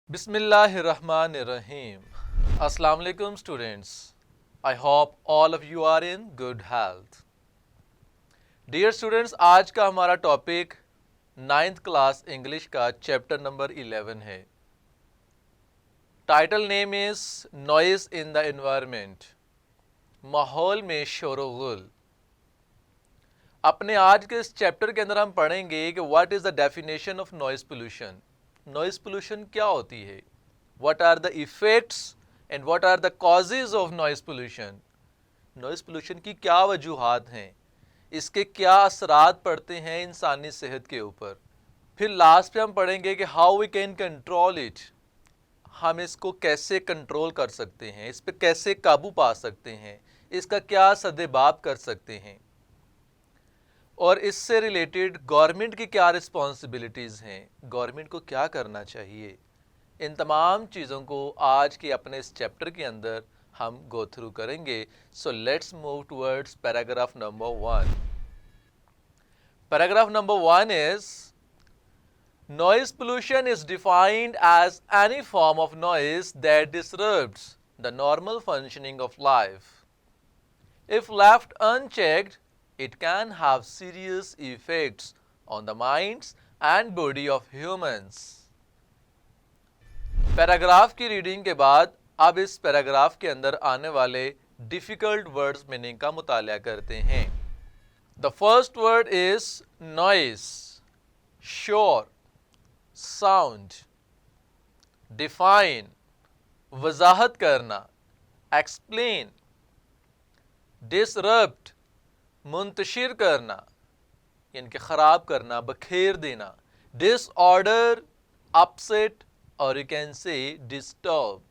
Bismillahirrahmanirrahim. Assalamu alaikum students. I hope all of you are in good health. Dear students, आज का हमारा topic 9th class English का chapter number 11 है. Title name is noise in the environment. माहौल में शोर-ओ-गुल. अपने आज के इस चैप्टर के अंदर हम पढ़ेंगे कि what is the definition of noise pollution. Noise pollution क्या होती है, what are the effects and what are the causes of noise pollution. Noise pollution की क्या वजूहात हैं, इसके क्या असरात पड़ते हैं इंसानी सेहत के ऊपर. फिर लास्ट पे हम पढ़ेंगे कि how we can control it. हम इसको कैसे कंट्रोल कर सकते हैं, इस पर कैसे काबू पा सकते हैं, इसका क्या सद्देबाब कर सकते हैं, और इससे रिलेटेड गवर्नमेंट की क्या रिस्पॉन्सिबिलिटीज़ हैं, गवर्नमेंट को क्या करना चाहिए. इन तमाम चीज़ों को आज के अपने इस चैप्टर के अंदर हम गो थ्रू करेंगे. So let's move towards paragraph number 1. Paragraph number 1 is noise pollution is defined as any form of noise that disrupts the normal functioning of life. If left unchecked, it can have serious effects on the minds and body of humans. Paragraph की reading के बाद अब इस paragraph के अंदर आने वाले difficult words meaning का मुताला करते हैं. The first word is noise. शोर, साउंड. डिफाइन, वजाहत करना. एक्सप्लेन. डिसरप्ट, मुंतशिर करना, यानी कि ख़राब करना, बखेर देना. डिसऑर्डर, अपसेट, और you can say disturb.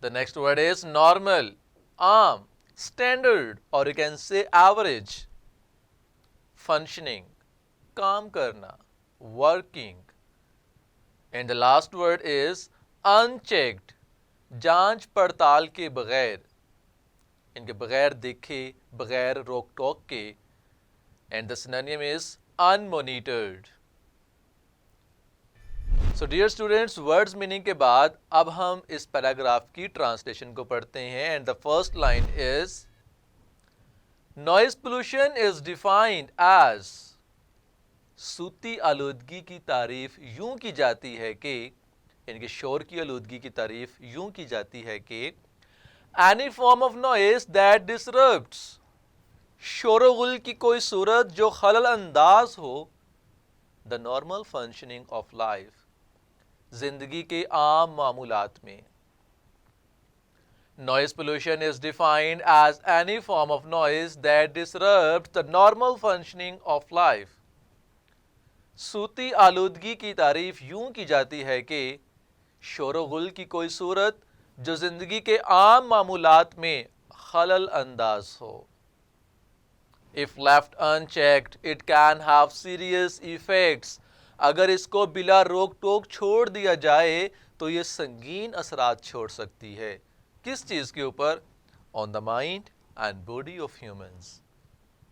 The next word is normal, आम, स्टैंडर्ड, और you can say average. Functioning, काम करना, working. And the last word is unchecked, जांच पड़ताल के बगैर, इनके बगैर देखे, बगैर रोक टोक के. And the synonym is unmonitored. So dear students, words meaning के बाद अब हम इस पैराग्राफ की ट्रांसलेशन को पढ़ते हैं. And the first line is noise pollution is defined as. सूती आलूदगी की तारीफ यूं की जाती है कि, इनके शोर की आलूदगी की तारीफ यूं की जाती है कि any form of noise that disrupts, शोर-ओ-गुल की कोई सूरत जो खलल अंदाज हो, the normal functioning of life, जिंदगी के आम मामूलात में. Noise pollution is defined as any form of noise that disrupts the normal functioning of life. सूती आलूदगी की तारीफ यूं की जाती है कि शोर-ओ-गुल की कोई सूरत जो जिंदगी के आम मामूलात में खलल अंदाज हो. If left unchecked it can have serious effects. अगर इसको बिला रोक टोक छोड़ दिया जाए तो ये संगीन असरात छोड़ सकती है. किस चीज़ के ऊपर? On the mind and body of humans,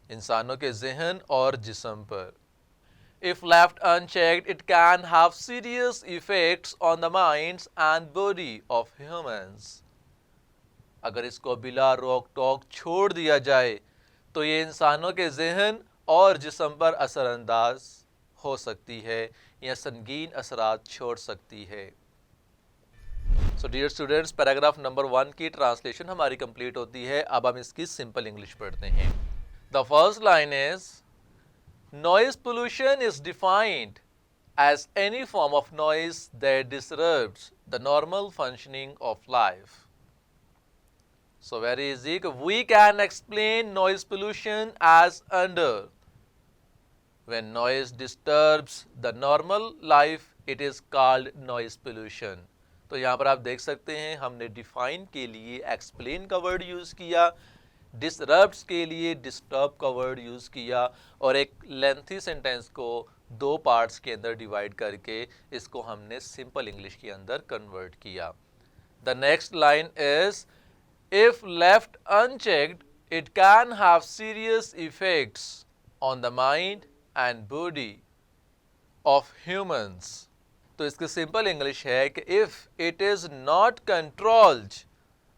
इंसानों के जहन और जिस्म पर. If left unchecked, it can have serious effects on the minds and body of humans. अगर इसको बिला रोक टोक छोड़ दिया जाए तो ये इंसानों के जहन और जिस्म पर असरअंदाज हो सकती है या संगीन असरात छोड़ सकती है. So dear students, paragraph number 1 की ट्रांसलेशन हमारी कंप्लीट होती है. अब हम इसकी सिंपल इंग्लिश पढ़ते हैं. The first line is noise pollution is defined as any form of noise that disrupts the normal functioning of life. So very easy. We can explain noise pollution as under. When noise disturbs the normal life, it is called noise pollution. तो यहाँ पर आप देख सकते हैं हमने define के लिए explain का word use किया, डिसरप्ट्स के लिए डिस्टर्ब का वर्ड यूज़ किया, और एक लेंथी सेंटेंस को 2 पार्ट्स के अंदर डिवाइड करके इसको हमने सिंपल इंग्लिश के अंदर कन्वर्ट किया. The next line is if left unchecked it can have serious effects on the mind and body of humans. तो इसकी सिंपल इंग्लिश है कि if it is not controlled,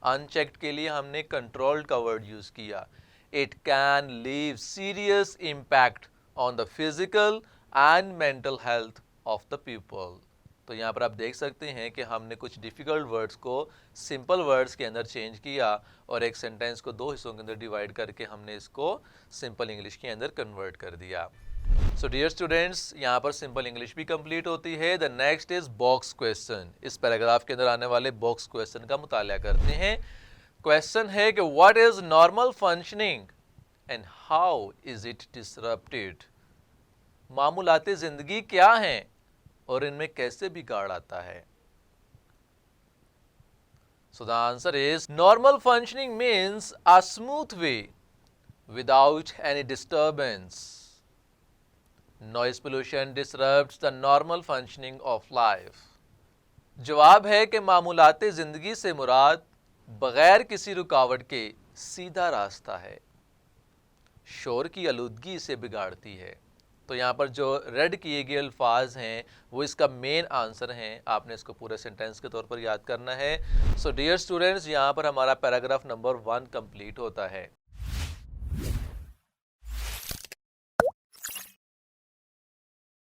unchecked के लिए हमने कंट्रोल्ड का वर्ड यूज किया, it can leave serious impact on the physical and mental health of the people. तो यहाँ पर आप देख सकते हैं कि हमने कुछ डिफ़िकल्ट वर्ड्स को सिंपल वर्ड्स के अंदर चेंज किया और एक सेंटेंस को दो हिस्सों के अंदर डिवाइड करके हमने इसको सिंपल इंग्लिश के अंदर कन्वर्ट कर दिया। सो डियर स्टूडेंट्स, यहाँ पर सिंपल इंग्लिश भी कंप्लीट होती है। The next is box question. इस पैराग्राफ के अंदर आने वाले बॉक्स क्वेश्चन का मुताला करते हैं। क्वेश्चन है कि what is normal functioning and how is it disrupted. मामूलाते ज़िंदगी क्या हैं और इनमें कैसे बिगाड़ आता है। So the answer is normal functioning means a smooth way without any disturbance. Noise pollution disrupts the normal functioning of life. जवाब है कि मामूलाते ज़िंदगी से मुराद बगैर किसी रुकावट के सीधा रास्ता है। शोर की आलूदगी इसे बिगाड़ती है। तो यहाँ पर जो रेड किए गए अल्फाज हैं वो इसका मेन आंसर हैं। आपने इसको पूरे सेंटेंस के तौर पर याद करना है। सो डियर स्टूडेंट्स, यहाँ पर हमारा पैराग्राफ नंबर 1 कंप्लीट होता है।